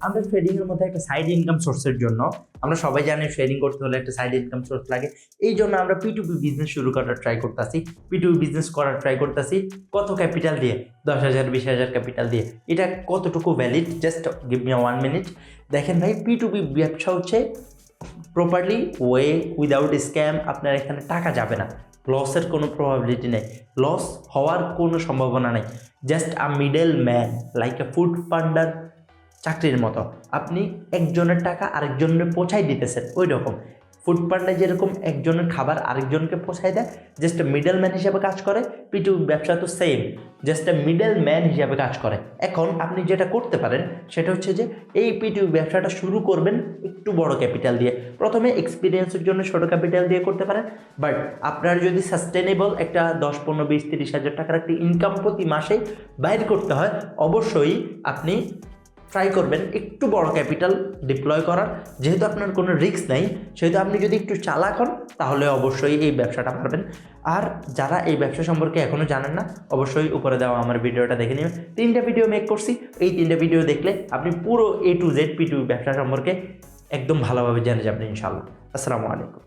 আমরা ট্রেডিংয়ের মধ্যে একটা সাইড ইনকাম সোর্সের জন্য, আমরা সবাই জানি ট্রেডিং করতে হলে একটা সাইড ইনকাম সোর্স লাগে। এই জন্য আমরা P2P বিজনেস শুরু করার ট্রাই করতেছি। P2P বিজনেস করার ট্রাই করতেছি কত ক্যাপিটাল দিয়ে? 10,000 20,000 ক্যাপিটাল দিয়ে। এটা কতটুকু valid? Just give me 1 minute. দেখেন ভাই, P2P ব্যবসা হচ্ছে প্রপারলি ওয়ে, উইদাউট স্ক্যাম। আপনার এখানে টাকা যাবে না, লসের কোনো প্রবাবিলিটি নেই, লস হওয়ার কোনো সম্ভাবনা নেই। Just a middle man, like a food পান্ডার চাকরির মতো। আপনি একজনের টাকা আরেকজনের পৌঁছাই দিতেছেন, ওই রকম। ফুড পান্ডায় যেরকম একজনের খাবার আরেকজনকে পৌঁছায় দেয়, জাস্ট মিডল ম্যান হিসাবে কাজ করে। P2P ব্যবসা তো সেম, জাস্ট মিডল ম্যান হিসাবে কাজ করে। এখন আপনি যেটা করতে পারেন সেটা হচ্ছে যে এই P2P ব্যবসাটা শুরু করবেন একটু বড় ক্যাপিটাল দিয়ে। প্রথমে এক্সপিরিয়েন্সের জন্য ছোট ক্যাপিটাল দিয়ে করতে পারেন, বাট আপনার যদি সাস্টেনেবল একটা 10 15 20 30 হাজার টাকার একটা ইনকাম প্রতি মাসে বাইর করতে হয়, অবশ্যই আপনি ট্রাই করবেন একটু বড় ক্যাপিটাল ডিপ্লয় করার। যেহেতু আপনার কোনো রিস্ক নেই, সেহেতু আপনি যদি একটু চালাক হন তাহলে অবশ্যই এই ব্যবসাটা পারবেন। আর যারা এই ব্যবসা সম্পর্কে এখনও জানেন না, অবশ্যই উপরে দেওয়া আমার ভিডিওটা দেখে নেবেন। 3টা ভিডিও মেক করছি, এই 3টা ভিডিও দেখলে আপনি পুরো A to Z P2P ব্যবসা সম্পর্কে একদম ভালোভাবে জেনে যাবেন ইনশাআল্লাহ। আসসালামু আলাইকুম।